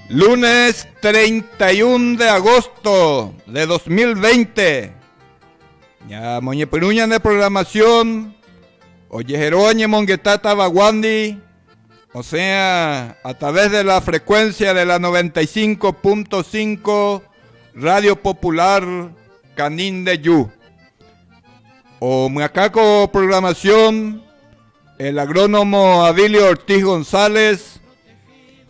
Lunes 31 de agosto de 2020. Ya moñe peruña de programación. Oye Jeroñe Monguetata Baguandi. O sea, a través de la frecuencia de la 95.5 Radio Popular Canín de Yu. O Muacaco Programación, el agrónomo Abilio Ortiz González,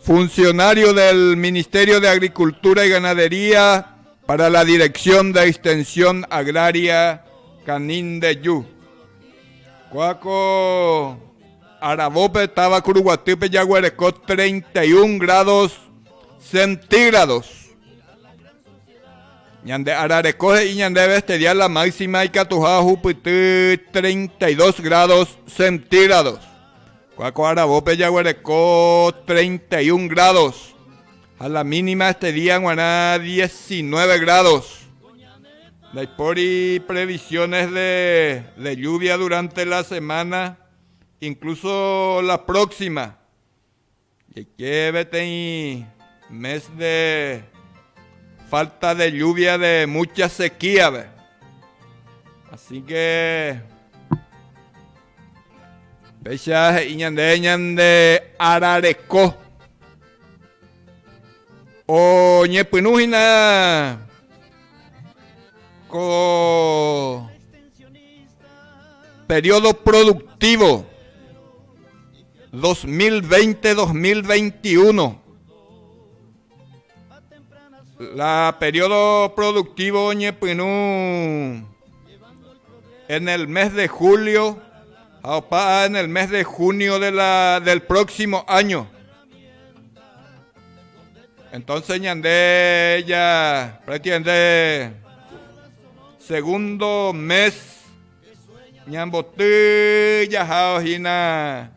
funcionario del Ministerio de Agricultura y Ganadería para la Dirección de Extensión Agraria Canín de Yu. Cuaco Arabope, Tabacuruguatipe, Yaguarecó, 31 grados centígrados. Ñande Ararecoje y Ñande este día la máxima y Catujá Jupití 32 grados centígrados. Cuaco Arabope Yaguarecó 31 grados. A la mínima este día en Guaná 19 grados. Hay previsiones de lluvia durante la semana, incluso la próxima. Y que vete mes de falta de lluvia, de mucha sequía, ¿ve? Así que fecha ñande Ararecó o ñepinujina co periodo productivo 2020-2021. La periodo productivo ñepinú en el mes de julio, en el mes de junio del próximo año. Entonces ñandé ya prácticamente segundo mes ñambotí ya jaojina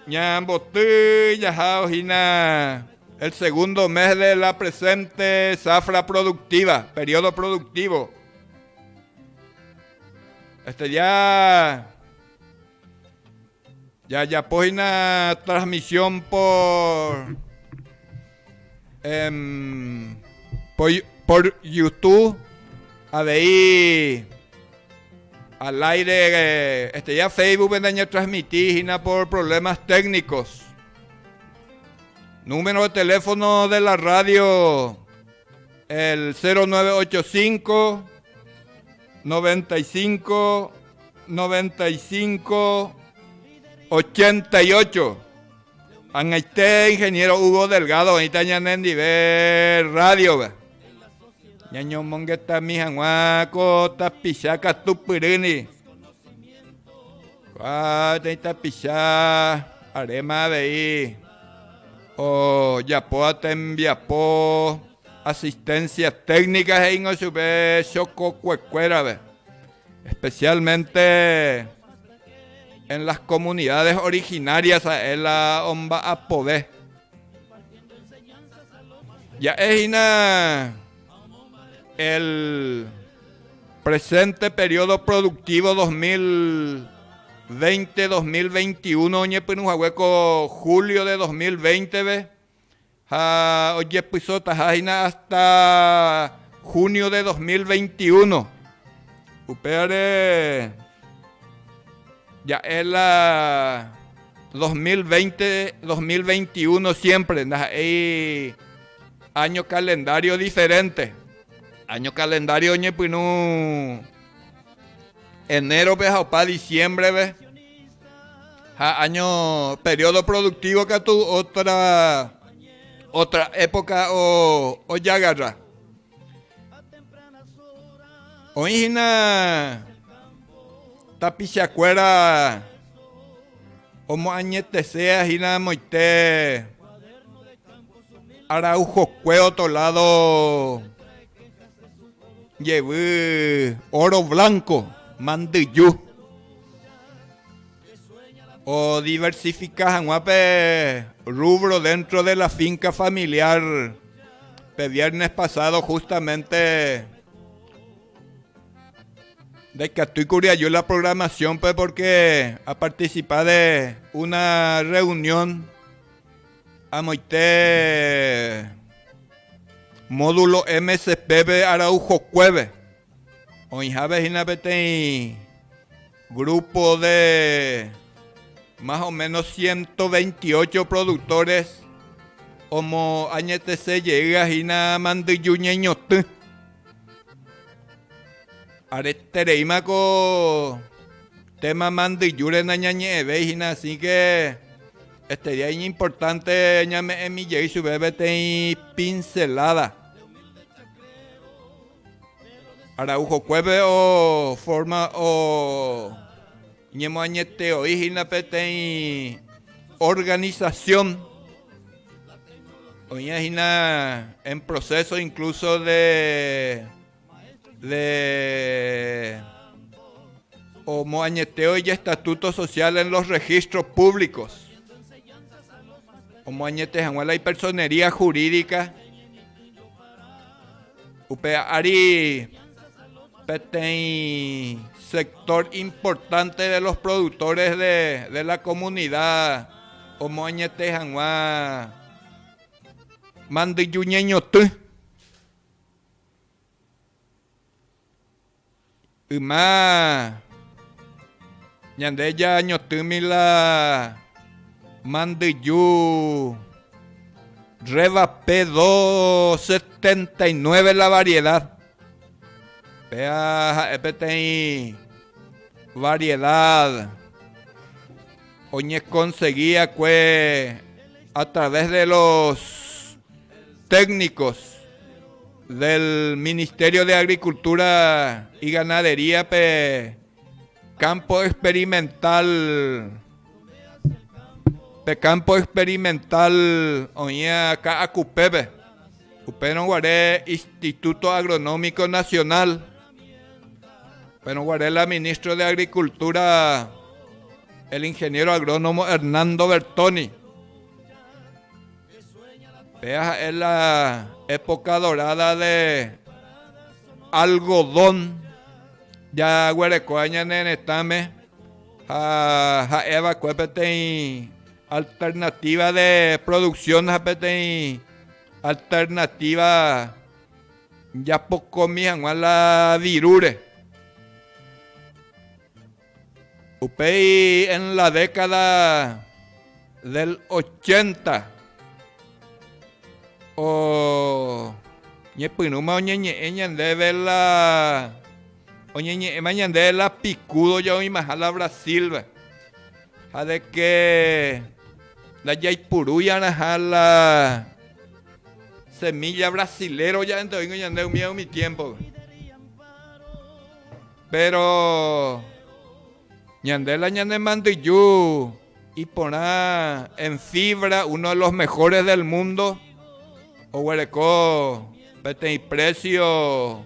ñambotí ya jaojina el segundo mes de la presente zafra productiva, periodo productivo. Ya pues una transmisión por YouTube, a de ahí al aire, ya Facebook vendaña transmitir por problemas técnicos. Número de teléfono de la radio, el 0985 95 95 88. Angaité ingeniero Hugo Delgado, ahorita ñanendi ver radio, ve. Ñaño mongueta mi janguaco, tapichaca tupirini. Ahorita pichá, arema de ahí. O yapoa tembiapo, asistencias técnicas en Osube, choco cuecuera, ve. Especialmente en las comunidades originarias en la Omba Apové. Ya es el presente periodo productivo 2020-2021, ñepinujahueco julio de 2020, ve. Oye, pisota, hasta junio de 2021. Upere ya es la 2020-2021 siempre, hay año calendario diferente. Año calendario ñepinú enero para diciembre, ve. Año periodo productivo que tu otra época o ya agarra. Oína tapichacuera como añete sea hina moite Araujo cueo tolado llevé oro blanco mandiyú o diversificas guape rubro dentro de la finca familiar. El viernes pasado justamente de que estoy curioso la programación, pues porque a participar de una reunión amoite módulo MCP Araujo Cueve. Oinjabe hinapete grupo de más o menos 128 productores como añete se llega hina mandiyuñeñote. Aretereimako tema mandiyure nañañe veijina, así que este día es importante ñame en mi y su bebé pincelada. Araujo Cueve o forma o ñemo añete oígina pete organización oígina en proceso incluso de o moañeteo y estatuto social en los registros públicos. O moañete janguala y personería jurídica. Upea ari petén sector importante de los productores de la comunidad. O moañete janguá mandiyuñeño tu. Uma ñande ya ñotumi la mandiyu Reva P279 la variedad. Vea EPTI variedad. Oñe conseguía que a través de los técnicos del Ministerio de Agricultura y Ganadería campo experimental oña acá a Cupebe no guaré Instituto Agronómico Nacional pero guaré la ministra de Agricultura el ingeniero agrónomo Hernando Bertoni. Vea, es la época dorada de algodón. Ya huerecoaña nenetame. Ja Eva cuepete alternativa de producción japete alternativa ya poco mi la virure. Upei en la década del 80 o ñepinuma oñeñe de la oñeñe mañana de la picudo yo y majala Brasil a de que la yaipuruya la semilla brasilero ya entonces ñande un miedo mi tiempo pero ñande la ñande mandiyú y poner en fibra uno de los mejores del mundo. O huereco, vete y precio.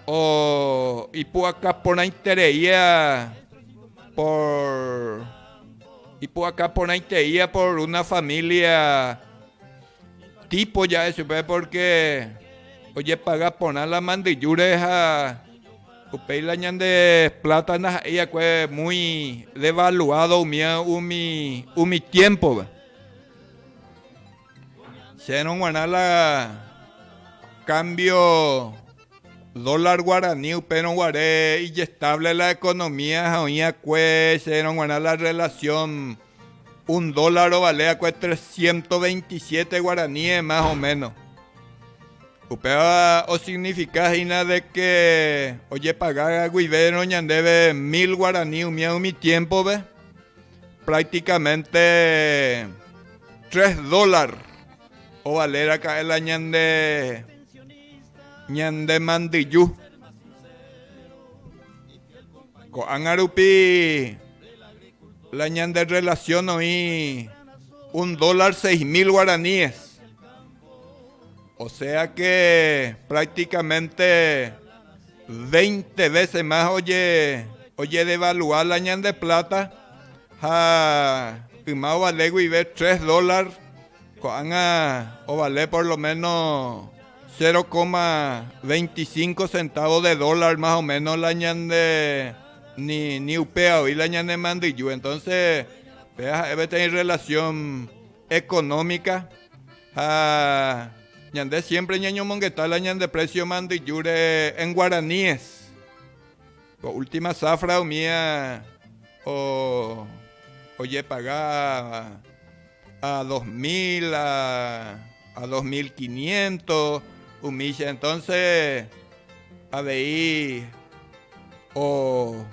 O y pu acá por la intería por y pu acá por la intería por una familia tipo ya eso, porque oye paga poner la mandillure a upei la ñan de plata ella que muy devaluado mi tiempo. Se no guarda la cambio dólar guaraní, pero guaré y estable la economía, oía que se no guarda la relación $1 vale a 327 guaraníes más o menos. Upea o significa de que oye pagar a guivero ñandebe 1000 guaraní mi tiempo ve prácticamente $3 o valer acá el ñande mandiyú con angarupi la ñande relación hoy $1 6,000 guaraníes. O sea que prácticamente 20 veces más oye devaluar la ñan de plata. Y más vale y ver $3. O vale por lo menos 0,25 centavos de dólar más o menos la ñan de ni upea y la ñan de mandiyú. Entonces, debe tener relación económica. Ñande siempre ñaño monguetala ñande precio mandiyure en guaraníes. Por última zafra mía o oye pagar a 2000 a 2500 humilla. Entonces a ver o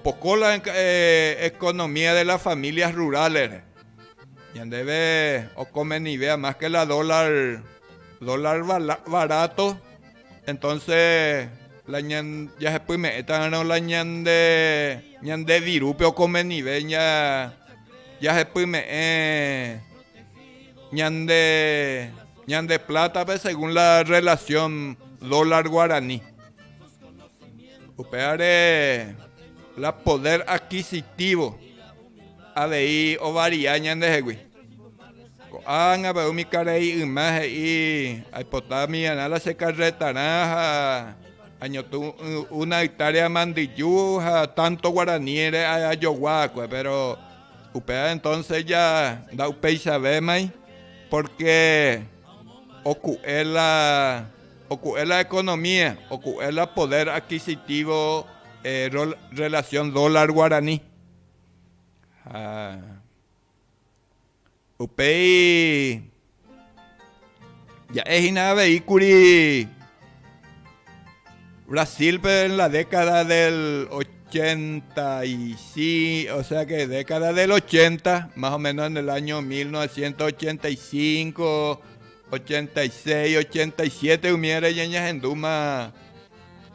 poco la economía de las familias rurales. Ya debe o comen ni vea más que la dólar barato. Entonces la ñan ya se puede meter la ñan de virupe o comen ni ve ya se puede meter ñan de plata pues, según la relación dólar guaraní. Upeare la poder adquisitivo a ver o variañan de jegui. Anga veo mi cara y imagen y hay potamia nada se carretará año tu una hectárea mandiyuja tanto guaraniere a yoguacue pero upea entonces ya da upei sabe mai porque ocué la economía ocué la poder adquisitivo relación dólar guaraní. Upei ya es nada vehículo Brasil pero en la década del 85, o sea que década del 80, más o menos en el año 1985, 86, 87 hubiera yeñas en Duma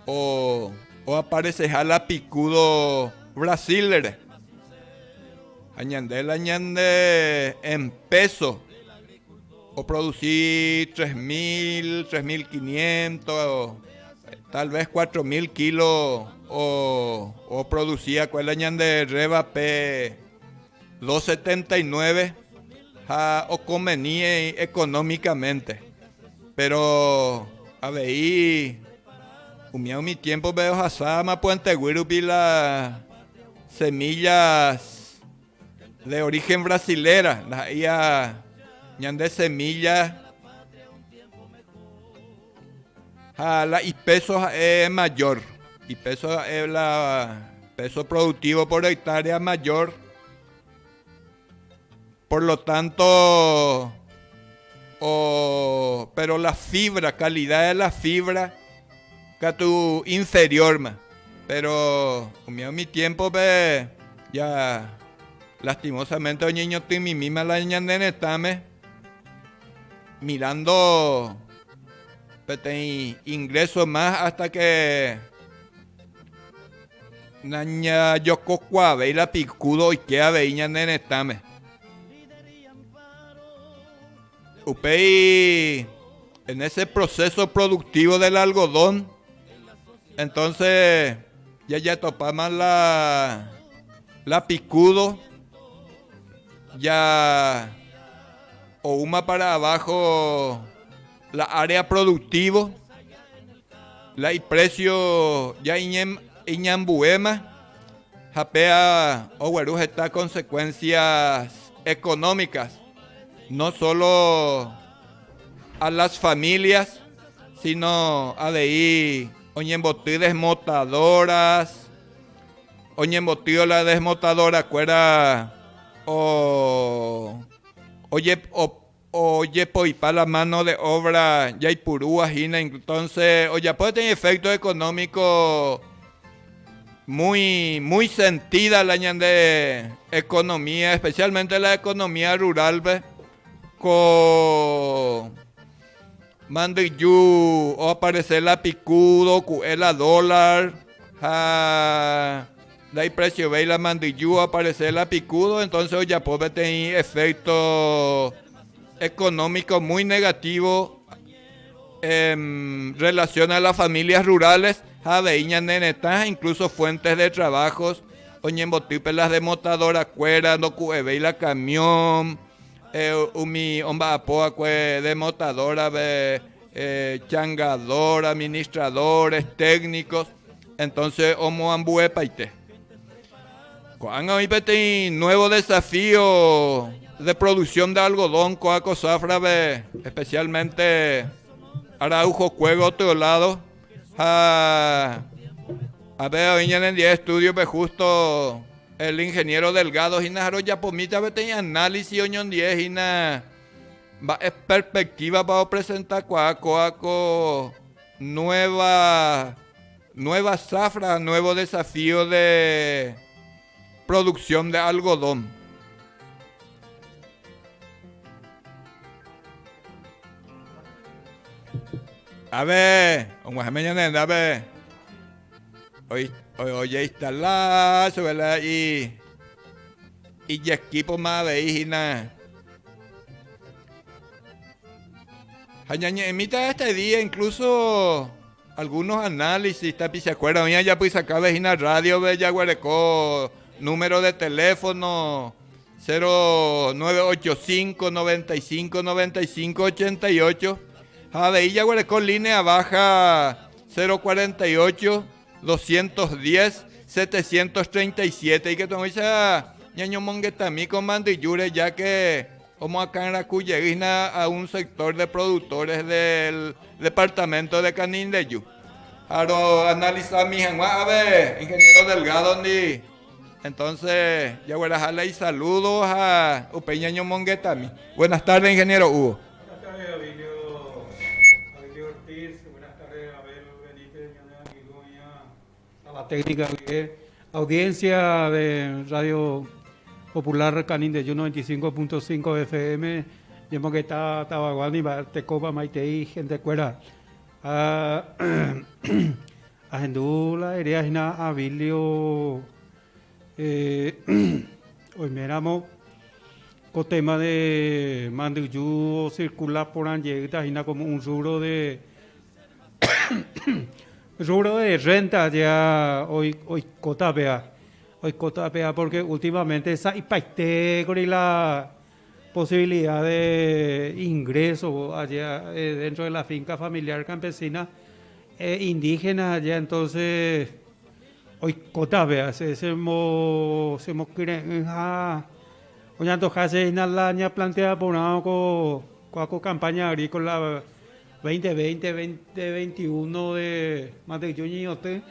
o aparece jala picudo brasiler. Añande en peso o producir 3.000, 3.500, tal vez 4.000 kilos o producía cuál añande reba P 279 o convenía económicamente. Pero a ver, mi tiempo veo hasama puente guirupi las semillas de origen brasilera, las ia ñande semillas, la y peso es mayor, y peso es la peso productivo por hectárea mayor, por lo tanto, pero la fibra, calidad de la fibra, que tu inferior más, pero mi tiempo ve ya. Lastimosamente, hoy niño estoy mi misma la ñandene estame mirando ingreso más hasta que naña yo cocuave y la picudo y que ave ñandene estame. Upei en ese proceso productivo del algodón, entonces ya topamos la picudo. Ya o una para abajo la área productivo la y precio ya iñambuema japea o guaruje está consecuencias económicas no solo a las familias sino a de ahí oñembotí desmotadoras oñembotí la desmotadora cuera oye poipa la mano de obra ya y purúa gina entonces ya puede tener efecto económico muy sentida la de economía especialmente la economía rural con mandiyú o aparecer la picudo cuela dólar de ahí precio ve la mandiyú aparecer la picudo, entonces ya puede tener efecto económico muy negativo en relación a las familias rurales, incluso fuentes de trabajos, oñembotipe las demotadoras cuera, no cueve la camión, umi omba apoa cue demotadora, changador, administradores, técnicos, entonces homo ambue paite. Cuando hay nuevo desafío de producción de algodón, coaco zafra, especialmente Araujo, Cuego, Teolado. A ver, en el día de estudio, justo el ingeniero Delgado, y na ya pomita, tenía análisis, oñón 10, y na es perspectiva para presentar coaco nueva zafra, nuevo desafío de producción de algodón. A ver, a ver, hoy instalazo, ¿verdad? Y ya equipo más veis y nada. En mitad de este día, incluso algunos análisis, ¿se acuerdan? Ya pues acá vecina radio, ya guarecó número de teléfono 0985 95 95 88. De ya guarecó línea baja 048 210 737. Y que tengo esa ñaño monguetamí con mandillure, ya que como acá en la Cuyegina a un sector de productores del departamento de Canindeyú. Ahora analizar mi a ver, ingeniero Delgado, ni. Entonces, ya voy a dejarle ahí saludos a Upeñaño Monguetami. Buenas tardes, ingeniero Hugo. Buenas tardes, Abilio Ortiz. Buenas tardes, Abel Benítez, a la técnica, audiencia de Radio Popular Canindeyú 95.5 FM. Yo que está Tabaguani, Tecopa, Maitei, gente cuera. Agendula, Ereajina, Abilio. Hoy miramos con tema de Mandiyú circular por Angelita, como un rubro de renta ya hoy cotapea. Hoy cotapea porque últimamente esa impacté con la posibilidad de ingreso allá dentro de la finca familiar campesina indígena allá, entonces hoy cotapea se mo quiere hoy antojase en la año plantea por una campaña agrícola 2020-2021 de Mandiyú Ñote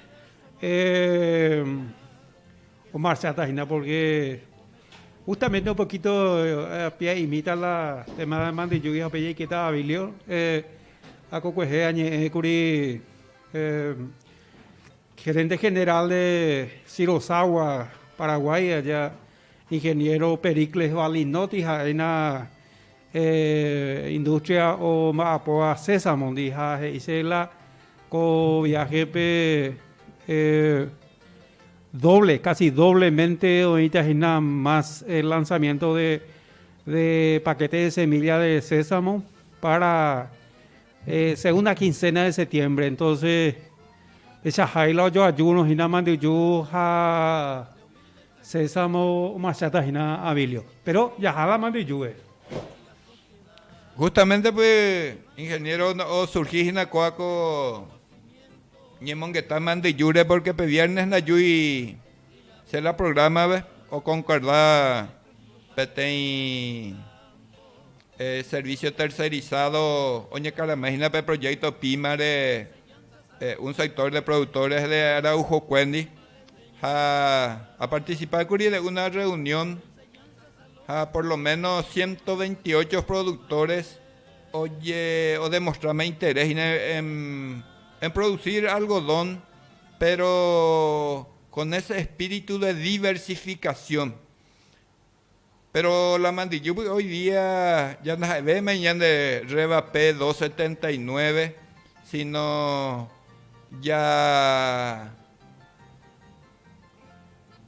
o marchatajina, porque justamente un poquito imita la tema de Mandiyú y Apelle que estaba Abilio a Cocueje Añe Curi gerente general de Sirosawa, Paraguay, allá ingeniero Pericles Valinotti, en la industria o Maapoa Sésamo, hice la co viaje casi doblemente, ahorita más el lanzamiento de paquete de semilla de sésamo para segunda quincena de septiembre. Entonces, esa jaila yo ayuno, hina Mandiyú, sésamo, machata, hina Abilio. Pero ya jala Mandiyú. Justamente, pues, ingeniero, o surgí en Coaco, Ñemon que está Mandiyure, porque pues viernes Nayui se la programa, ¿ves? O concordar, petén servicio tercerizado, oñe caramejina, pe proyecto Pimare, un sector de productores de Araujo Cuendi, a participar de una reunión. Por lo menos 128 productores o demostrarme interés en producir algodón, pero con ese espíritu de diversificación. Pero la Mandiyú hoy día ya no ve mañana de Reba P279, sino ya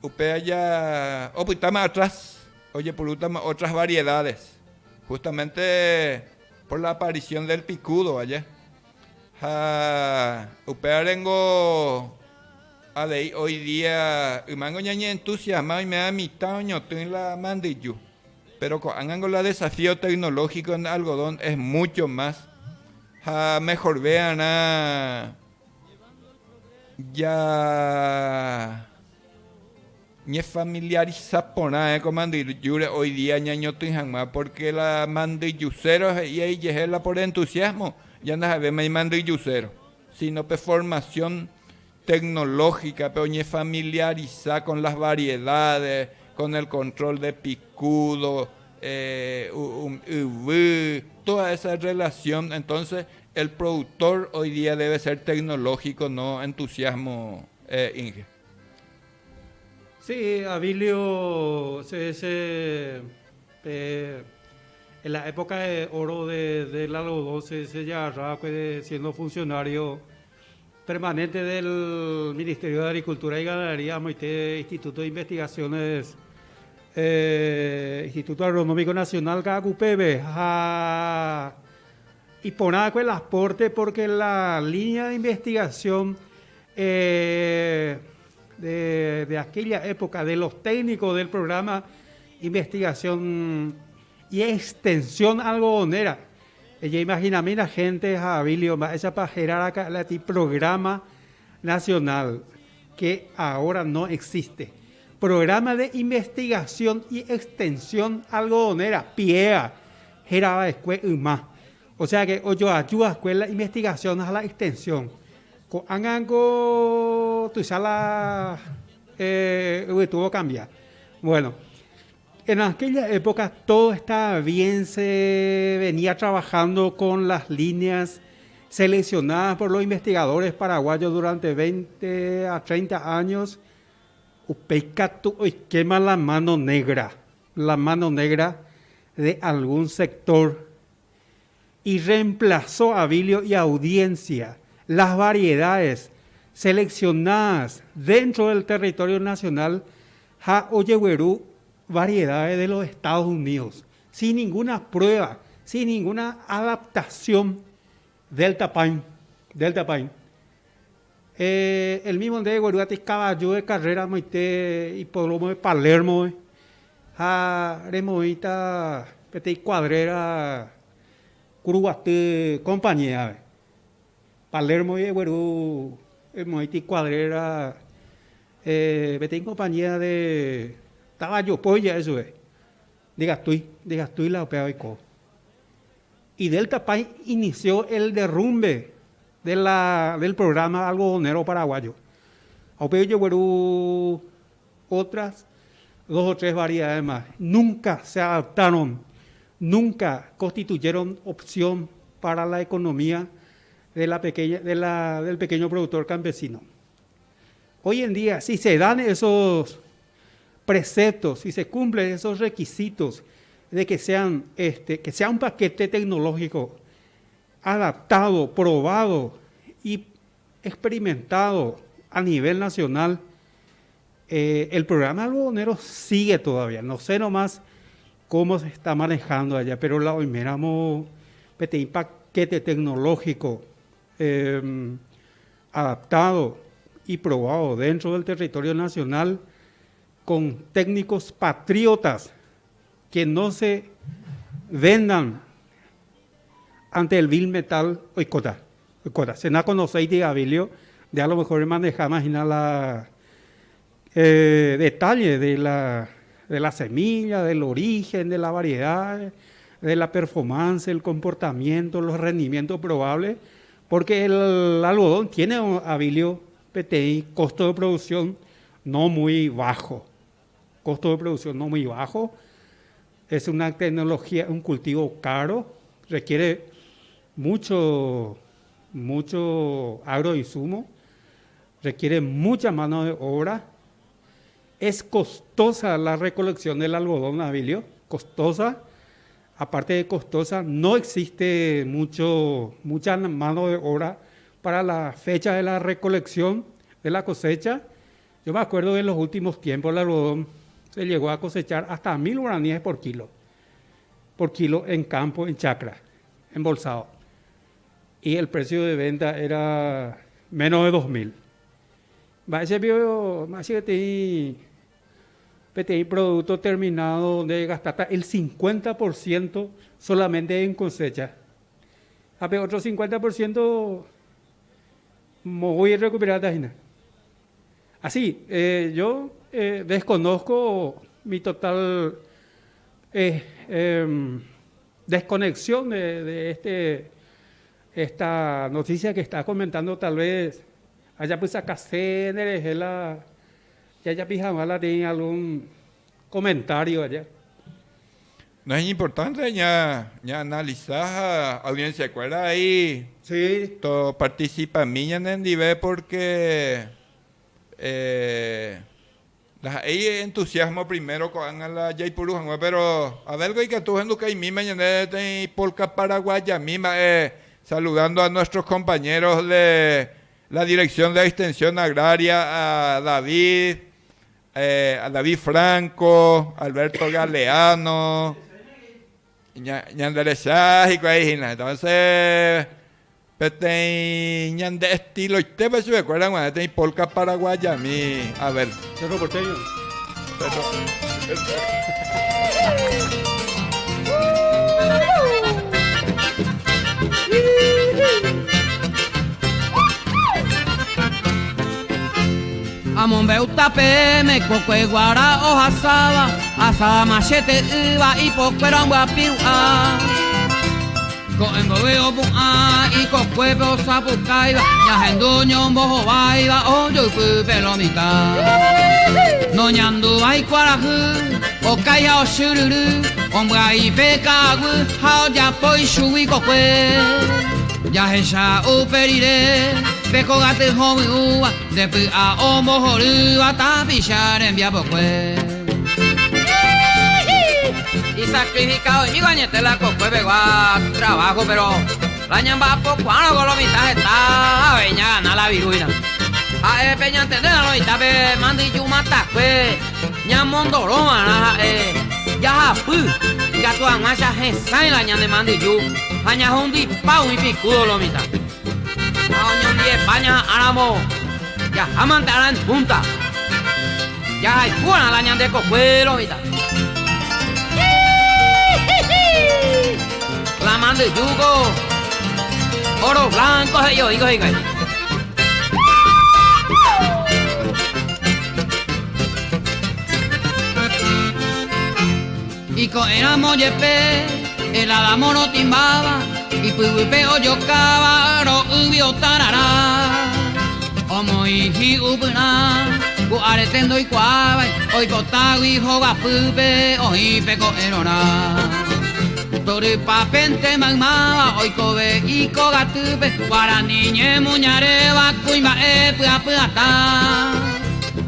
upea ya pues está más atrás. Oye, por otras variedades, justamente por la aparición del picudo allá. Upearengo hoy día, mango ñañe entusiasmado y me da mitad en la Mandiyú. Pero con la desafío tecnológico en algodón es mucho más. Mejor vean ya Ñe familiariza pona con mandiyure hoy día ñaño tuijangma porque la mandiyucero y ahí la por entusiasmo ya no sabe me mandiyucero sino por formación tecnológica pero ñe familiariza con las variedades con el control de picudo toda esa relación. Entonces el productor hoy día debe ser tecnológico, no entusiasmo, Inge. Sí, Abilio, en la época de oro de la Lodó se ya siendo funcionario permanente del Ministerio de Agricultura y Ganadería, Instituto de Investigaciones, Instituto Agronómico Nacional, CACUPEBE, y poner el aporte porque la línea de investigación de aquella época, de los técnicos del programa Investigación y Extensión Algodonera. Ella imagina, mira, gente, Abilio, esa pajerara acá, la programa nacional que ahora no existe. Programa de Investigación y Extensión Algodonera, PIEA, Geraba Escuela UMA. O sea que yo ayuda a escuela investigación a la extensión. Angango, tu sala tuvo que cambiar. Bueno, en aquella época todo estaba bien, se venía trabajando con las líneas seleccionadas por los investigadores paraguayos durante 20 a 30 años. Quema la mano negra de algún sector y reemplazó a Abilio y audiencia las variedades seleccionadas dentro del territorio nacional a Oyeguerú, variedades de los Estados Unidos, sin ninguna prueba, sin ninguna adaptación del Pain. El mismo de Guaruate caballo de carrera y podlomo de Palermo, a removita pete cuadrera Curuguate compañía. Palermo y Guarú, moiti cuadrera, vete en compañía de caballo polla, eso es. Digas tú la opea y co. Y Delta Pain inició el derrumbe del programa algodonero paraguayo. Opea y Guarú, otras 2 o 3 variedades más. Nunca se adaptaron, nunca constituyeron opción para la economía del pequeño productor campesino. Hoy en día, si se dan esos preceptos, si se cumplen esos requisitos de que sea un paquete tecnológico adaptado, probado y experimentado a nivel nacional, el programa algodonero sigue todavía. No sé nomás cómo se está manejando allá, pero la miramos paquete tecnológico adaptado y probado dentro del territorio nacional con técnicos patriotas que no se vendan ante el vil metal oicota. Se no conocéis de Abilio, de a lo mejor manejar, imagina la detalle de la semilla, del origen, de la variedad, de la performance, el comportamiento, los rendimientos probables, porque el algodón tiene, Abilio, PTI, costo de producción no muy bajo. Es una tecnología, un cultivo caro, requiere mucho agroinsumo, requiere mucha mano de obra. Es costosa la recolección del algodón, Abilio, costosa. Aparte de costosa, no existe mucha mano de obra para la fecha de la recolección de la cosecha. Yo me acuerdo de los últimos tiempos el algodón se llegó a cosechar hasta 1.000 guaraníes por kilo en campo, en chacra, embolsado. Y el precio de venta era menos de 2.000. Ese vio, más que PTI producto terminado de gastar el 50% solamente en cosecha. Otro 50% me voy a recuperar. Así, yo desconozco mi total desconexión de esta noticia que está comentando. Tal vez haya pues acá ya haya pijamala tiene algún comentario allá. No es importante ya analizar a audiencia, ¿acuerda? Ahí Sí. todo participa en el nivel porque hay entusiasmo primero con la Jaipuru, pero a ver que tú en que misma y polka paraguaya misma saludando a nuestros compañeros de la Dirección de Extensión Agraria, a David Franco, Alberto Galeano, entonces de estilo, ¿usted se acuerdan cuando tenía polka paraguaya? A ver. Cerro Porteño. Amombe utape me kokwe guara o asaba machete iba y pokwera guapiua. Ko embobe obua y kokwe po sapukaiba, ya hendo nyombo baiba o yo pelo mika. No nyandu ai kwarahu, o kaya o shururu, ombwa i pekagu, hao ya poi shui kokwe. Ya hesha uperire, peko gate homi uwa, depu a omo horu atapisha rembia pokwe. Y sacrificado y mi gañete la cocue pegó a trabajo, pero la ñamba cuando con los mitad está veña gana la viruina. A peña entender la noita pe mandi yuma takwe, ñamondoro mana ya pu, y gato angasha hesa y la ñande mandi yu, aña hondi pau y picudo lo mitad. Año de España aramo, ya amantarán punta, ya hay buena la ñande cocue lo mitad. La mando yugo, oro blanco, yo digo. Y con el amoyepe, el adamo no timbaba, y puipe oyo cabaro, ubio tarará. Omo y ubuna, ku aretendo y cuava, hoy cotago y joga pupe, hoy peco erona. Tori papente magma, hoy kobe y kogatupe, guarani ñe muñareva, kuimba pua puata.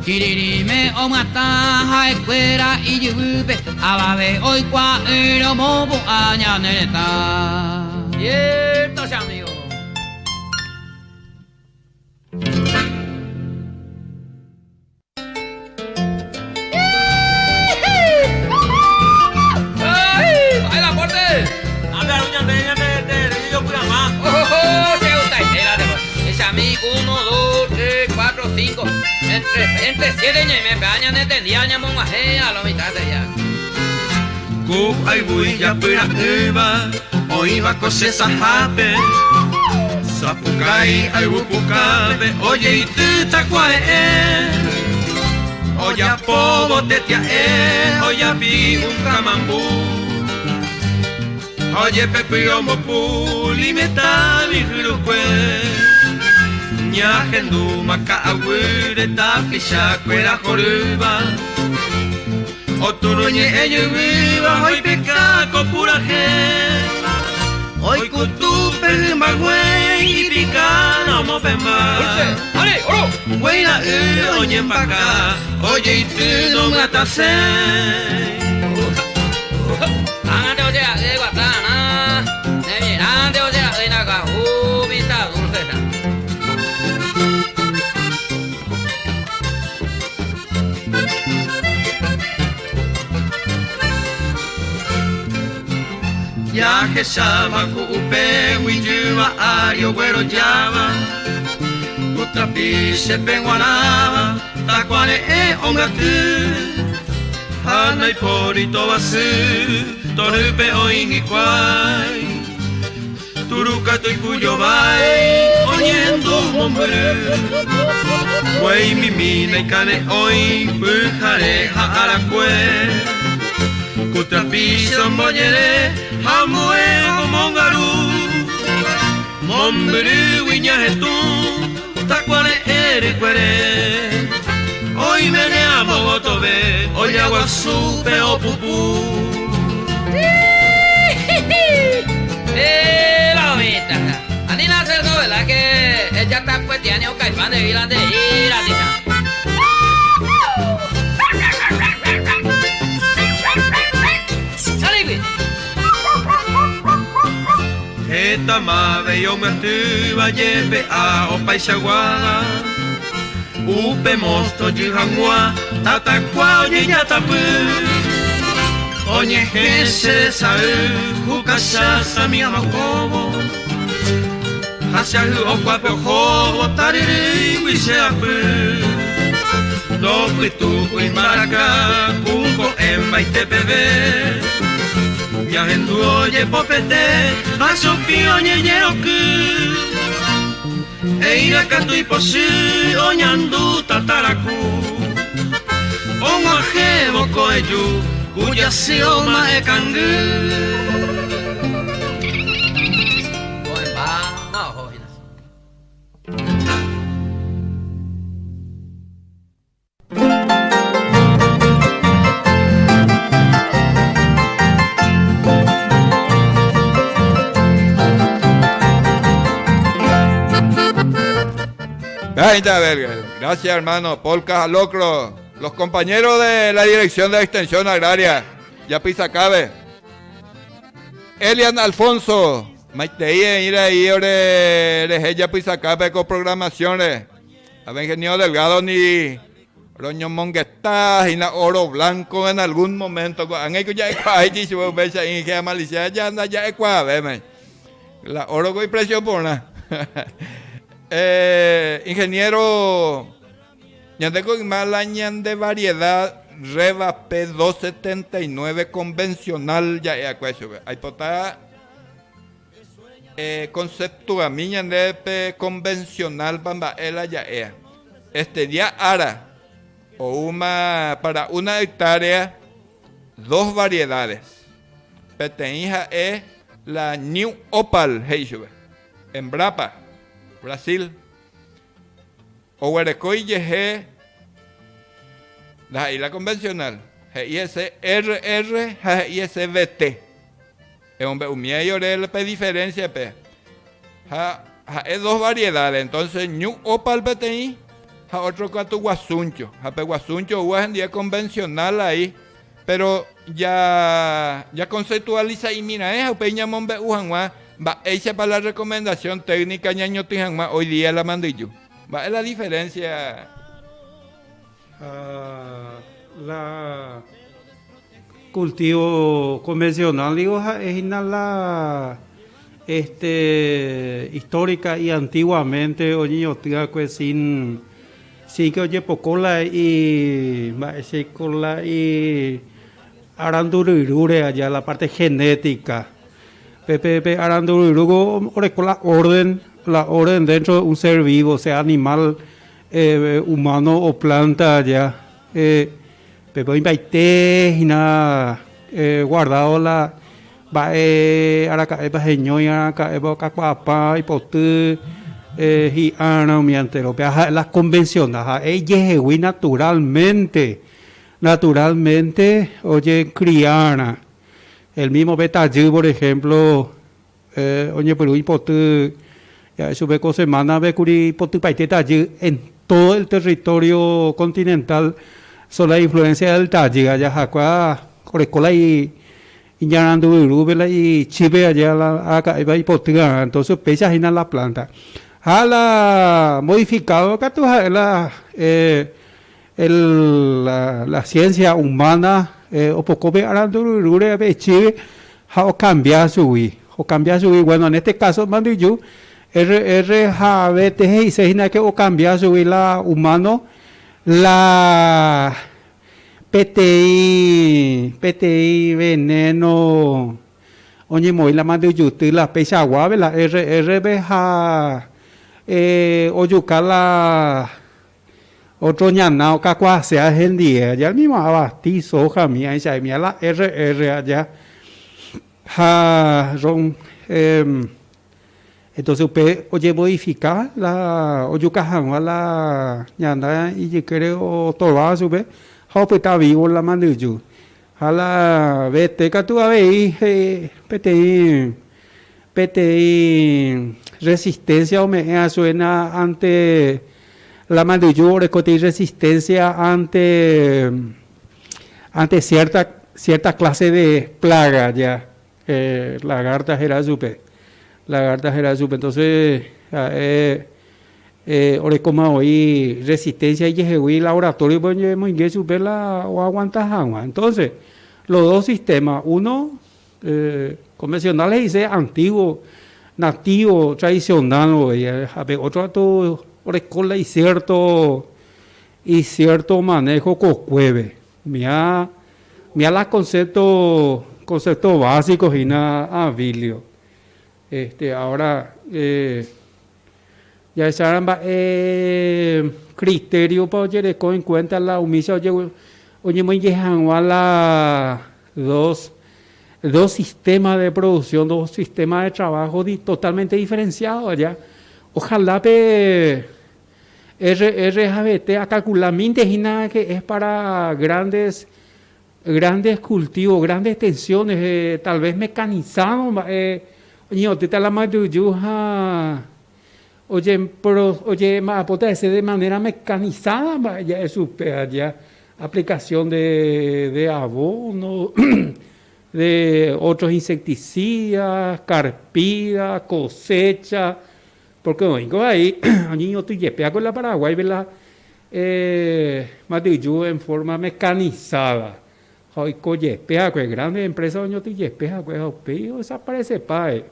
Kiririme o mata, haekuera y yupe, ababe hoy kwa ero mobu añanereta. Cierto, amigo. Entre 7 años me bañan de tendía ñamo maje a la mitad de ya. Ku ai bui ya pura eva, oiva kose sahape. Sapukai ai wupukabe, oye y tu takwae. Oya pobo te tia oya bi un kamambu. Oye pepe omo puli metami hirukwe. Nyahendu maka awure tapisha kwera horuba. Oturuñe ello viva hoy peca pura je. Hoy kutu permagüey y picano mo pemba. ¡Ale, oro! Huela oñen paca, oye y tú no matase. Ande oye de guatana, de mirante oye de naga, ubita dulceta. Ya que llama cupe, huiyuma ario güero llama. Otra piche penguanaba, tacuane ongatu. Hana y porito basu, torupe oingikwai. Turuca tu cuyo vai, oyendo momburu Wei mimina ikane oi Pujare haarakue Kutrapiso moñere Hamue gomongaru Momburu wiñajetu Tacuare ericuere Hoy meneamos gotobe Hoy agua supe o pupú La omita. Anina cerco, ¿verdad? Que ella está pues tiene un caimán de vilas de ir a tita. ¡Salibi! Esta mave yo me estuve lleve a Opaixagua Upe mosto yuhangua Tatakwa oye yatapu Oye jese sae Hukashasa mi amakobo Hasyahu okwape oho Tariri wishapu Doku itu kuimaraka Kuko emba itepebe Yahendu oye popete Asopi oye yeroku Eira katu iposu Onyandu tataraku Onwaje boko eyu Kuya sioma e kangu Joven, va. No, jóvenes. Gracias, hermano. Polka Locro. Los compañeros de la Dirección de Extensión Agraria. Yapizacabe. Elian Alfonso. Maiteie, ir ahí, ore, Yapizacabe con programaciones. A ingeniero Delgado ni Roño Monguetá y na Oro Blanco en algún momento. Han hecho ya ecuaje, si vos ves ahí, que malicia ya anda ya ecuaje, la Oro con impresión por nada. Ingeniero, ya tengo más de variedad Reva P279 convencional ya hay pota concepto a mí de P convencional bambaela ya este día ara o una para una hectárea 2 variedades peteñija es la New Opal en Brapa Brasil. O Huerecoy Yeje, la isla convencional, ISRR, ISBT. Es un umía y orel pe diferencia pe. Es 2 variedades, entonces New Opal PTI, otro cato guasuncho. Pe guasuncho hubo en día convencional ahí, pero ya conceptualiza y mira, peña mombe ujanwa. Va hecha para la recomendación técnica ñaño tijanma hoy día la mandillo. Va es la diferencia. La cultivo convencional digo es la histórica y antiguamente oye pues sin que oye pocola y cola y arandurirure allá la parte genética. Pepe Arandurugo la orden dentro de un ser vivo, sea animal, humano o planta ya. Pepe Imbaite y nada guardado la aracaepa señoya, aracaepa cacuapa y potu y ana mientero. Las convencionales, ella naturalmente, oye, criana. El mismo Betayú, por ejemplo, oye, pero hipotu, ya sube con semana, ve curi hipotu paitetayu en todo el territorio continental, son la influencia del Tayú, allá jacua, corecola y ñarandu vela y chive allá acá iba hipotu, entonces pesa en la planta. La modificado acá tú la ciencia humana o poco ve arandurure ve chive o cambia su bueno en este caso mando yo RJBT y se que o cambia su la humano la PTI veneno oye moi la mando yo la pesa agua la RBJ oyucala otro ñanao cacuasea el día, ya el mismo abastí soja mía, y mía la RR allá, entonces usted oye modificar la oyucajama la ñanda y yo creo todo sube, pues está vivo la manduju, a la vete que tú a ver, PTI resistencia o me suena ante la manduju recote resistencia ante cierta clase de plaga ya, lagartas era super. Entonces, ahora como hoy resistencia y hoy laboratorio, pues muy bien super la o aguantas agua. Entonces, los dos sistemas, uno convencional dice antiguo, nativo, tradicional, otro ahora y cierto manejo coscueve. Mira los conceptos básicos y nada habilio. Ahora ya saben criterio para llevar en cuenta la humilla oye muy la dos sistemas de producción, dos sistemas de trabajo totalmente diferenciados allá. Ojalá RJBT a calcular mi indígena que es para grandes cultivos, grandes extensiones, tal vez mecanizados. Oye, te la mayuja, oye, de manera mecanizada, ya es super, ya aplicación de abono, de otros insecticidas, carpida, cosecha, porque vengo ahí, niño, tú yepea con la Paraguay, ¿verdad? Mayuju en forma mecanizada. Hoy coyepea, que grande empresa, oye, tú yepea, que desaparece, pae.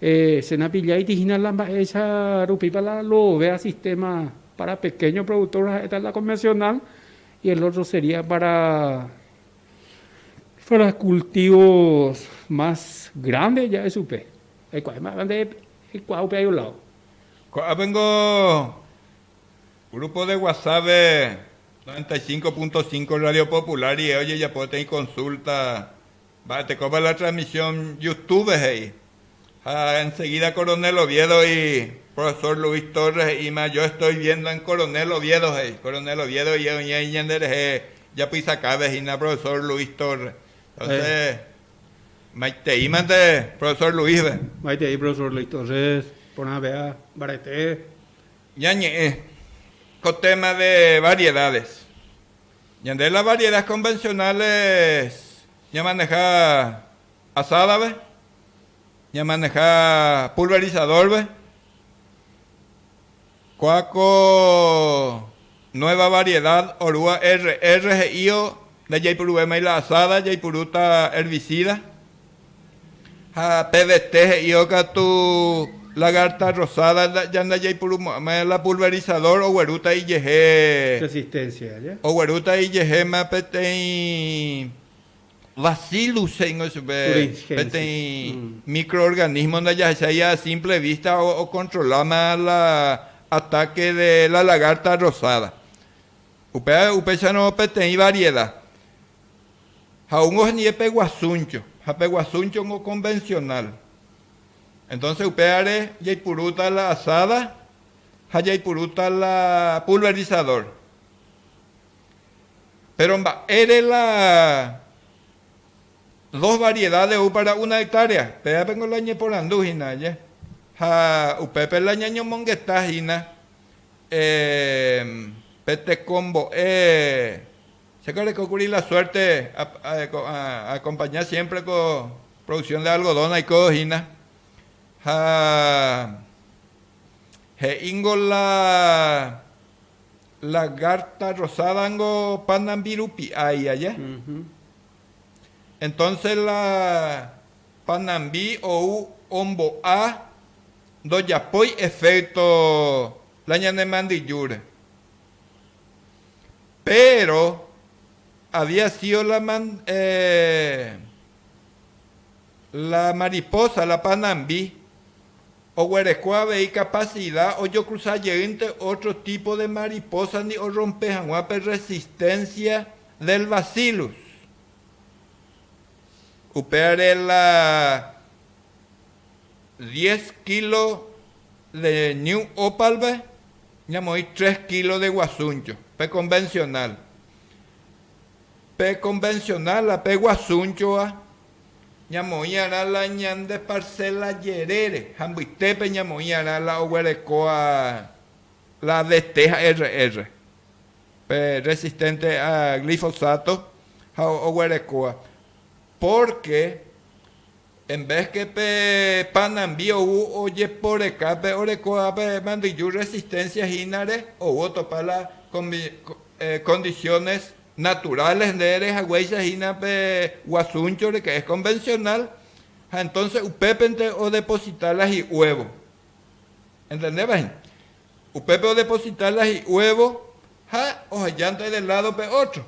Se napilla y tigina la esa rupipa la lo vea sistema para pequeños productores, esta es la convencional, y el otro sería para cultivos más grandes, ya es supe. El cual es más grande, el cual hay un lado. Vengo grupo de WhatsApp 95.5 Radio Popular y oye, ya puedo tener consulta. Va, te cobra la transmisión YouTube, hey. Enseguida Coronel Oviedo y profesor Luis Torres y más yo estoy viendo en Coronel Oviedo, Coronel Oviedo y ya pues acá vecina profesor Luis Torres. Entonces, Maite y mande profesor Luis. Maite y profesor Luis Torres, por una vez, barete. Yañe, con tema de variedades. Ya de las variedades convencionales, ya maneja asada, ¿ves? Ya maneja pulverizador, ¿ves? Cuaco, nueva variedad, Orúa RGIO, de Yaipuruema y la asada, Yaipuruta herbicida. PDT, Ioca tu lagarta rosada, ya anda Yaipuruma, la pulverizador, o Hueruta y Yeje. Resistencia, ¿ya? O Hueruta y Yeje, mapete. Bacillus microorganismos ya sea a simple vista o controlar más el ataque de la lagarta rosada. Upe ya no pete variedad. Jaungo ni peguasuncho, peguasuncho no convencional. Entonces upeare yaipuruta la asada, yaipuruta la pulverizador. Pero eres la dos variedades para una hectárea. Pero vengo la ñe por andujina, ya. Upepe la ñaño monguetajina. Pete combo. Se quiere que ocurrir la suerte a acompañar siempre con producción de algodón y cojina. Ingo la lagarta rosada ango panambirupi ahí allá. Entonces la panambi o ombo a do yapoy efecto la ñane mandillure. Pero había sido la mariposa, la panambi, o huerecuave y capacidad o yo cruzayente otro tipo de mariposa ni o rompejanguape resistencia del bacillus. Upere la 10 kilos de New Opalbe, llamó 3 kilos de guasuncho, pe convencional. Pe convencional, la pe guasuncho, llamó la ñan de parcela yerere, jambuitepe llamó la oguerecoa, la desteja RR, pe resistente a glifosato, oguerecoa. Porque en vez que pe panambio oye por acá pe orecoa pe mandillu resistencia hinare o voto para las condiciones naturales de eres agüeyas hina pe guasuncho que es convencional, entonces upepente o depositarlas y huevo. ¿Entendés? Upepe o depositarlas y huevo, o llante del lado pe otro.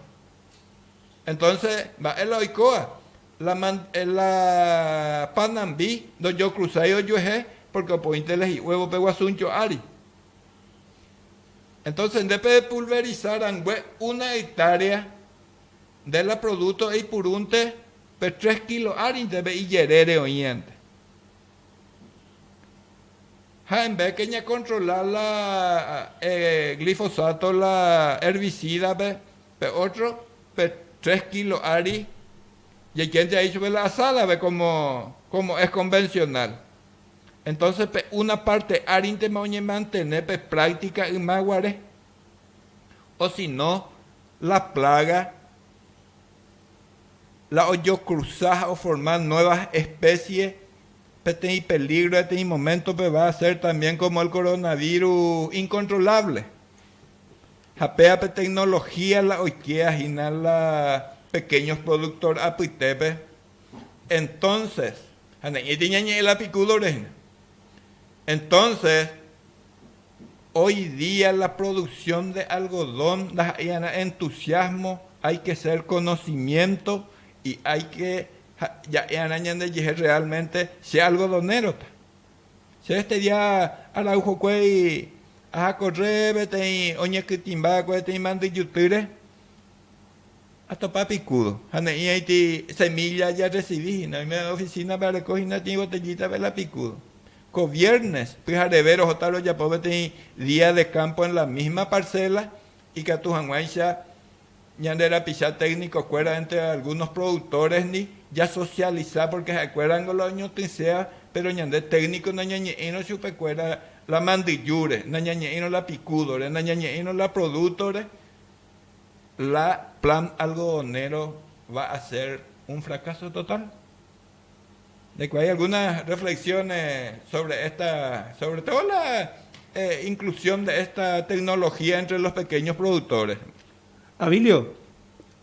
Entonces va el oicoa. La panambí, do yo cruzayo yo porque opointe les y huevo peguasuncho ari. Entonces, en vez de pulverizar una hectárea de la producto y purunte, per 3 kilos ari debe y yerere oyente. En vez que ya controlar la glifosato, la herbicida, pe otro, per 3 kilos ari. Y hay quien te ha dicho que la asada ve como es convencional. Entonces, una parte arinte maoñe mantener práctica y maguare. O si no, la plaga, la oyo cruzar o formar nuevas especies, y peligro en este momento va a ser también como el coronavirus incontrolable. Japea tecnología la oiquea y la pequeños productores apitepe. Entonces, hoy día la producción de algodón, entusiasmo, hay que ser conocimiento y hay que ya realmente sea algodonero. Si este día Araujo cuey a correr vete oñe que timba cuete y mande yutire hasta papicudo. Haneí ahí semilla ya recibí, en la oficina para recoger una botellita de la picudo. Viernes, pues areveros otaro ya pobre día de campo en la misma parcela y que tu janguaisha ya era pisar técnico cuera entre algunos productores ni ya socializar porque se acuerdan con los años que sea, pero ya de técnico no ñañeino supe cuera la mandillure, no ñañeino la picudore, no ñañeino la productore. La plan algodonero va a ser un fracaso total. ¿De que hay algunas reflexiones sobre sobre todo la inclusión de esta tecnología entre los pequeños productores? Abilio,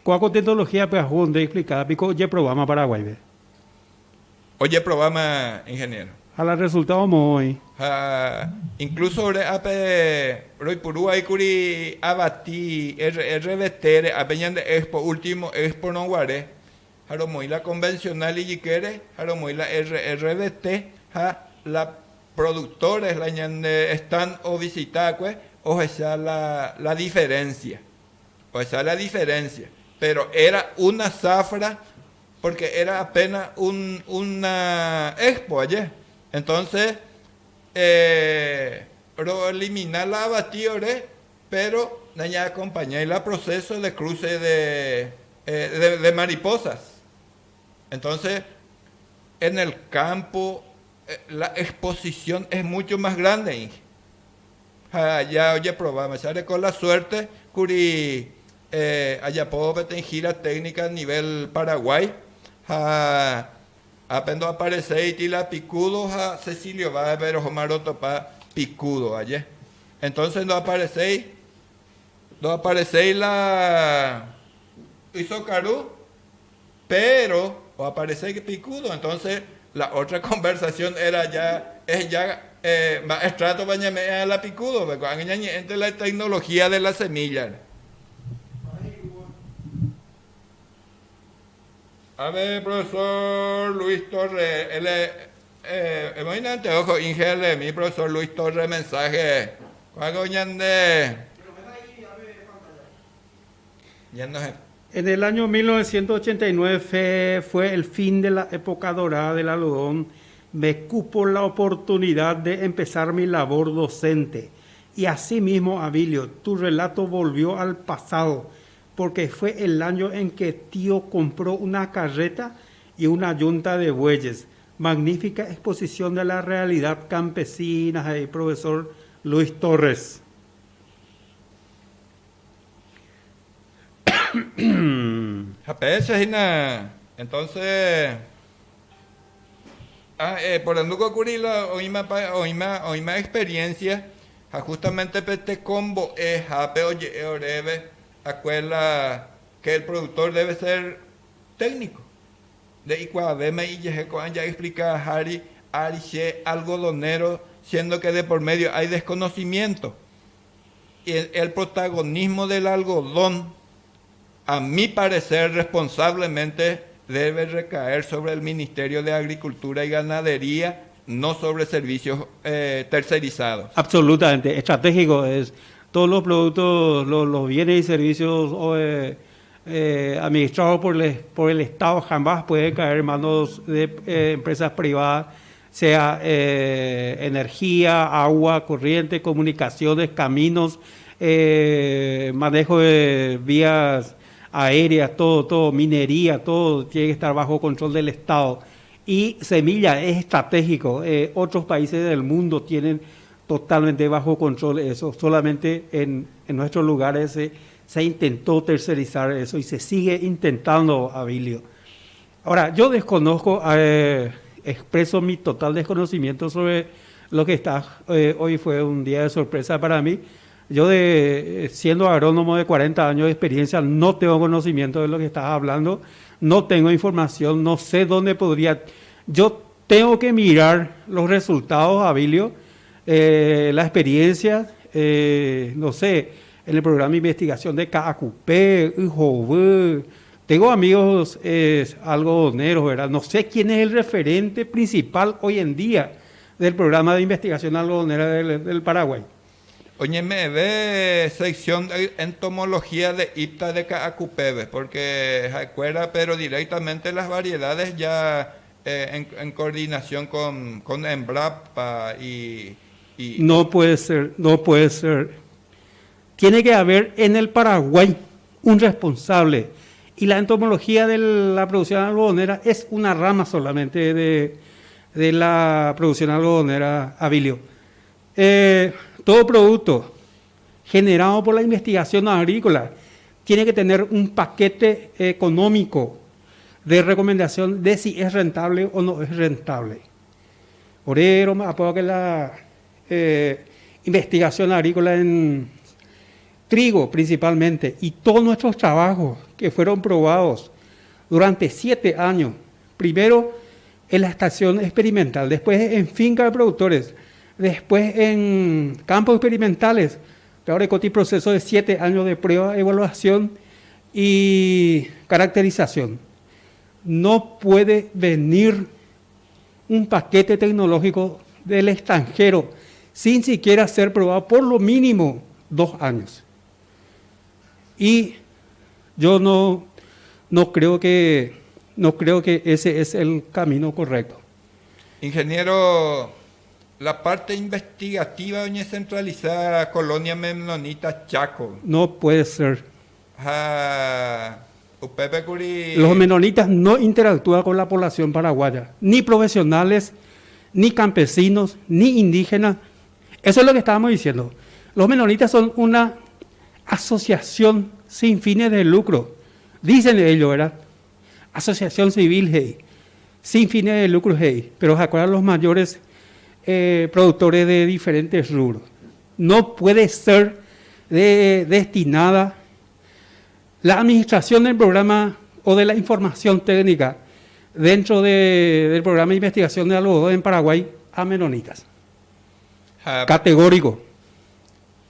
¿cuál tecnología pues donde explicada pico oye programa Paraguay? Oye programa ingeniero. A la resultado muy. Incluso sobre Roy Purú hay curi abati RBT apeñan de expo último expo no guare la convencional y quiere la RBT la productores la están o visitar pues o sea la diferencia pero era una zafra porque era apenas una expo ayer. Entonces, eliminar la abatiore, pero ya acompañar el proceso de cruce de mariposas. Entonces, en el campo, la exposición es mucho más grande. Ya oye, probamos, sale con la suerte, curi, allá puedo en gira técnica a nivel Paraguay. Apendo aparecer y la picudo a Cecilio va a ver o maroto pa picudo ayer. Entonces no aparecéis la Isocarú, pero o aparece que picudo. Entonces la otra conversación era ya más estrato bañame a la picudo, entre la tecnología de la semilla. A ver, profesor Luis Torres, él Emoinante, ojo, Ingele, mi profesor Luis Torres, mensaje. ¿Cuál de? En el año 1989 fue el fin de la época dorada del algodón. Me cupo la oportunidad de empezar mi labor docente. Y asimismo, Abilio, tu relato volvió al pasado, porque fue el año en que tío compró una carreta y una yunta de bueyes. Magnífica exposición de la realidad campesina, profesor Luis Torres. Entonces, por el nuco curilo, oíma experiencia, justamente este combo es jape oye oreve, acuela que el productor debe ser técnico. De Icuademe y Yejeco ya explica a Harry, Ariche, algodonero, siendo que de por medio hay desconocimiento. Y el protagonismo del algodón, a mi parecer, responsablemente debe recaer sobre el Ministerio de Agricultura y Ganadería, no sobre servicios tercerizados. Absolutamente, estratégico es. Todos los productos, los bienes y servicios administrados por el Estado jamás pueden caer en manos de empresas privadas, sea energía, agua, corriente, comunicaciones, caminos, manejo de vías aéreas, todo, minería, todo tiene que estar bajo control del Estado. Y semilla es estratégico. Otros países del mundo tienen totalmente bajo control eso. Solamente en nuestros lugares se intentó tercerizar eso y se sigue intentando, Abilio. Ahora, yo desconozco, expreso mi total desconocimiento sobre lo que está. Hoy fue un día de sorpresa para mí. Yo, siendo agrónomo de 40 años de experiencia, no tengo conocimiento de lo que estás hablando, no tengo información, no sé dónde podría. Yo tengo que mirar los resultados, Abilio, la experiencia, no sé, en el programa de investigación de CAACUP, IJOV. Tengo amigos algodoneros, ¿verdad? No sé quién es el referente principal hoy en día del programa de investigación algodonera del Paraguay. Oye, me ve sección de entomología de IPTA de CAACUPEBE, porque acuerda, pero directamente las variedades ya en coordinación con EMBRAPA y... No puede ser, no puede ser. Tiene que haber en el Paraguay un responsable. Y la entomología de la producción algodonera es una rama solamente de la producción algodonera, Abilio. Todo producto generado por la investigación agrícola tiene que tener un paquete económico de recomendación de si es rentable o no es rentable. Por eso me apoyo que la investigación agrícola en trigo principalmente y todos nuestros trabajos que fueron probados durante 7 años, primero en la estación experimental, después en finca de productores, después en campos experimentales, ahora hay proceso de 7 años de prueba, evaluación y caracterización. No puede venir un paquete tecnológico del extranjero sin siquiera ser probado por lo mínimo 2 años. Y yo no creo que ese es el camino correcto. Ingeniero, la parte investigativa doña centralizada Colonia Menonita Chaco. No puede ser. Upepe Los menonitas no interactúan con la población paraguaya, ni profesionales, ni campesinos, ni indígenas. Eso es lo que estábamos diciendo. Los menonitas son una asociación sin fines de lucro. Dicen ellos, ¿verdad? Asociación civil, hey, sin fines de lucro, hey. Pero se acuerdan los mayores productores de diferentes rubros. No puede ser destinada la administración del programa o de la información técnica dentro del programa de investigación de algodón en Paraguay a menonitas. Categórico.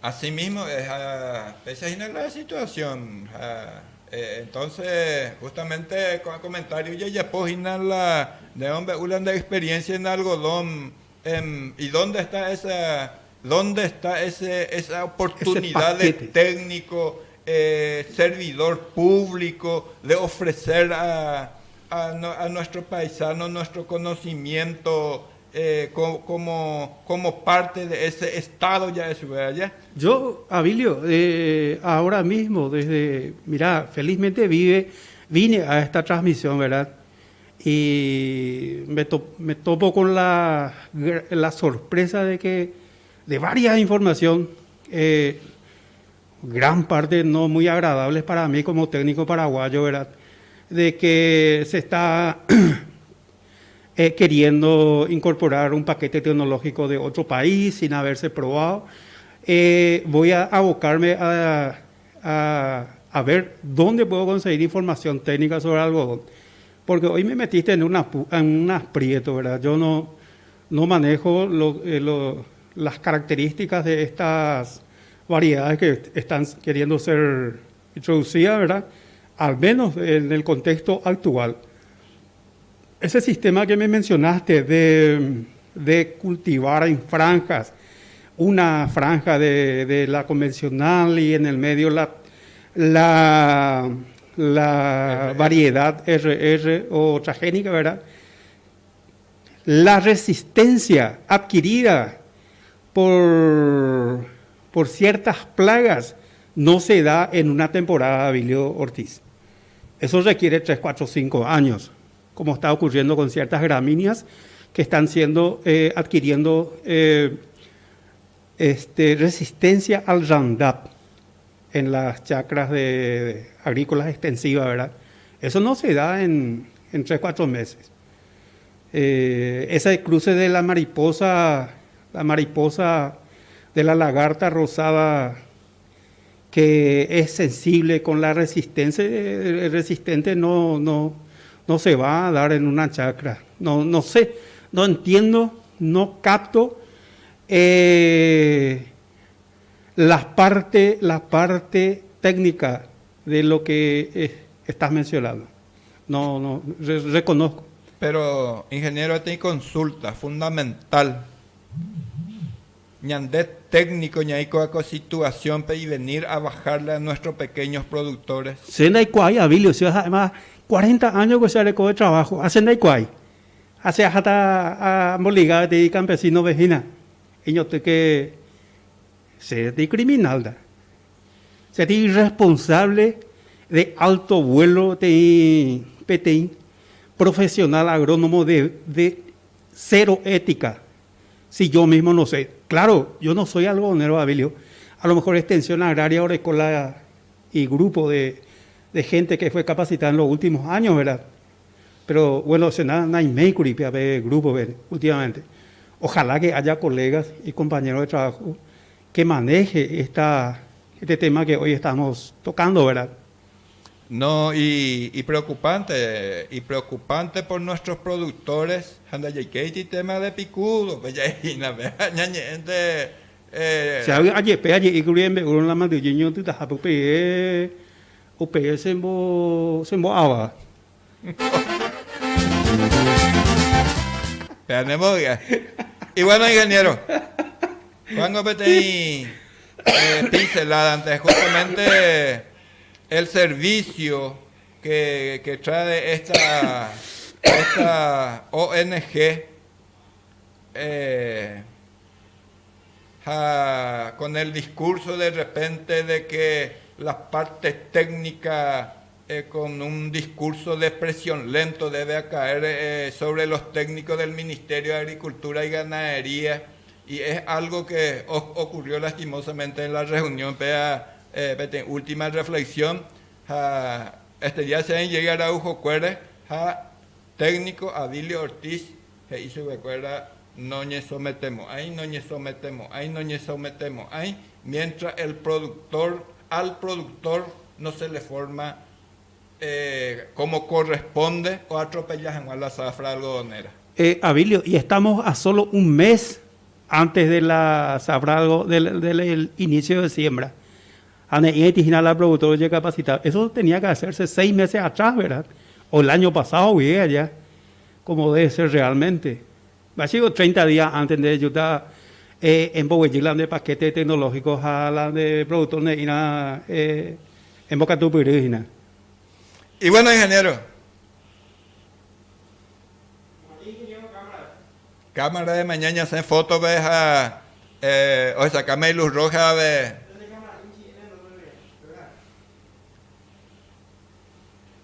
Asimismo, esa es la situación. Entonces, justamente con el comentario ya página la de hombre ulan de experiencia en algodón, y dónde está esa oportunidad de técnico, servidor público, de ofrecer a nuestro paisano nuestro conocimiento como parte de ese estado ya de su vida. Yo, Abilio, ahora mismo, mira, felizmente vine a esta transmisión, ¿verdad? Y me topo con la sorpresa de varias informaciones, gran parte no muy agradables para mí como técnico paraguayo, ¿verdad? De que se está queriendo incorporar un paquete tecnológico de otro país sin haberse probado. Voy a abocarme a ver dónde puedo conseguir información técnica sobre algodón. Porque hoy me metiste en un aprieto, ¿verdad? Yo no manejo las características de estas variedades que están queriendo ser introducidas, ¿verdad? Al menos en el contexto actual. Ese sistema que me mencionaste de cultivar en franjas, una franja de la convencional y en el medio la variedad RR o transgénica, ¿verdad? La resistencia adquirida por ciertas plagas no se da en una temporada, Abilio Ortiz. Eso requiere 3, 4, 5 años, como está ocurriendo con ciertas gramíneas que están adquiriendo resistencia al Roundup en las chacras agrícolas extensivas, ¿verdad? Eso no se da en 3, 4 meses. Ese cruce de la mariposa de la lagarta rosada, que es sensible con la resistente, no se va a dar en una chacra. No sé, no entiendo, no capto la parte técnica de lo que estás mencionando. No reconozco. Pero, ingeniero, tiene consulta fundamental. Ñandé técnico, ñaico a situación para venir a bajarle a nuestros pequeños productores. Senda y cuay, Abilio, si además 40 años que se recoge trabajo, hacen de cuay. Hace hasta a moliga de campesino vecina. Y yo te que se de criminal da. Se de irresponsable de alto vuelo de PTI, profesional agrónomo de cero ética. Si yo mismo no sé. Claro, yo no soy algodonero, Abilio. A lo mejor Extensión Agraria, Orecola y grupo de gente que fue capacitada en los últimos años, ¿verdad? Pero bueno, se nada hay Mercury, grupo, ¿verdad? Últimamente. Ojalá que haya colegas y compañeros de trabajo que maneje este tema que hoy estamos tocando, ¿verdad? No, y preocupante por nuestros productores. Anda ya que tema de picudo, pues ya ñañente. Se había ayer y creen uno la más de niño tú estás se emboaba. Tenemos y bueno, ingeniero, cuando PTI pincelada antes justamente el servicio que trae esta ONG con el discurso de repente de que las partes técnicas con un discurso de presión lento debe caer sobre los técnicos del Ministerio de Agricultura y Ganadería, y es algo que ocurrió lastimosamente en la reunión última reflexión. Este día se llegar a Ujo Cuere, técnico Abilio Ortiz, que hizo recuerda no ñe sometemos ahí, mientras al productor no se le forma como corresponde o atropellas en la zafra algodonera. Abilio, y estamos a solo un mes antes de la zafra del inicio de siembra. la productora ya capacitada. Eso tenía que hacerse 6 meses atrás, ¿verdad? O el año pasado, ya, como debe ser realmente. Va a ser 30 días antes de yo estar en Bogotá, de paquetes tecnológicos, a la de productor de Ina, en Boca Tupirina. Y bueno, ingeniero. Cámara de mañana, hacen fotos, ves o sacame luz roja, ves.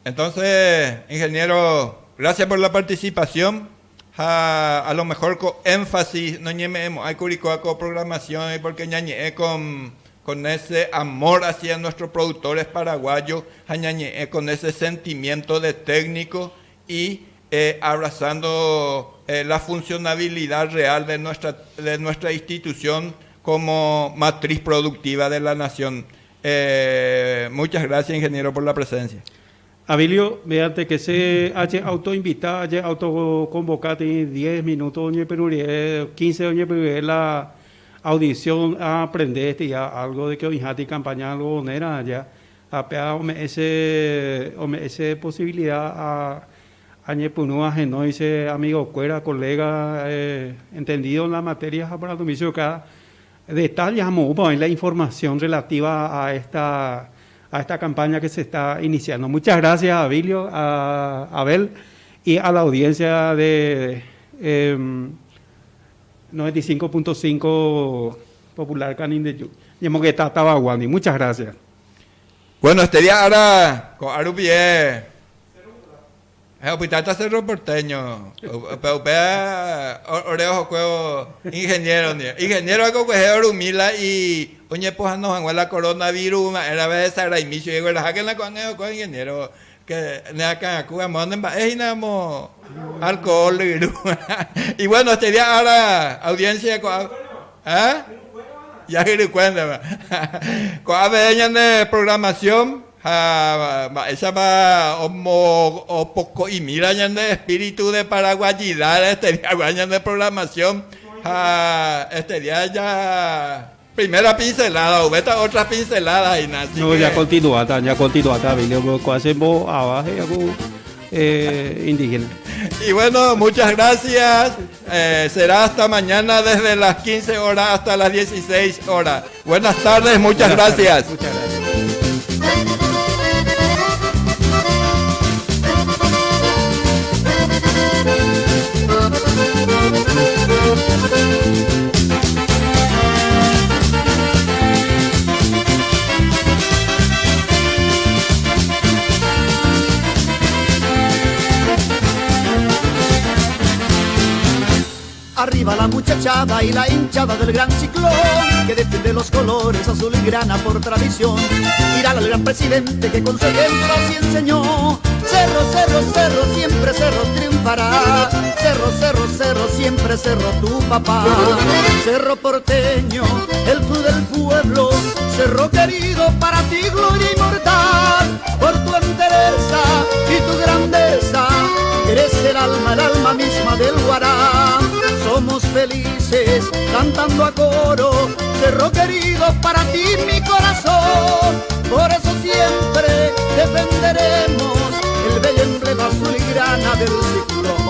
Entonces, ingeniero, gracias por la participación. A lo mejor con énfasis, no ñememos, hay curicoaco programación, y porque ñañe con ese amor hacia nuestros productores paraguayos, ñañe con ese sentimiento de técnico y abrazando la funcionabilidad real de nuestra institución como matriz productiva de la nación. Muchas gracias, ingeniero, por la presencia. Abilio, mediante que se haya autoinvitado, haya autoconvocado en 10 minutos, 15 la audición a aprender ya algo de que hoy en campaña algo nera ya ese posibilidad a Añepunúa, no dice amigo cuera, colega, entendido en la materia para tu mismo cada detalle en la información relativa a esta campaña que se está iniciando. Muchas gracias, Abilio, a Abel y a la audiencia de 95.5 Popular Canin de Yu. Muchas gracias. Bueno, este día ahora con Arubie. Hospital Cerro Porteño. Orejo juego ingeniero. Ingeniero algo que es Orumila y oye pues no en la coronavirus era vez era inicio llegó la que la conejo con ingeniero que ne acá Cuba manden namo alcohol y bueno este día ahora audiencia ya que cuenta con aveña de programación esa va o poco y mira ya de espíritu de paraguayidad este día de programación este día ya primera pincelada, o esta otra pincelada y nada. No, ya continúa, video hacemos abajo indígena. Y bueno, muchas gracias. Será hasta mañana desde las 15 horas hasta las 16 horas. Buenas tardes, muchas gracias. Muchas gracias. Arriba la muchachada y la hinchada del gran ciclón que defiende los colores azul y grana por tradición. Irá al gran presidente que con su ejemplo así enseñó. Cerro, cerro, cerro, siempre cerro triunfará. Cerro, cerro, cerro, siempre cerro tu papá. Cerro porteño, el club del pueblo. Cerro querido, para ti gloria inmortal. Por tu entereza y tu grandeza, eres el alma misma del Guará. Somos felices cantando a coro, Cerro querido, para ti mi corazón. Por eso siempre defenderemos el bello emblema azul y grana del ciclón.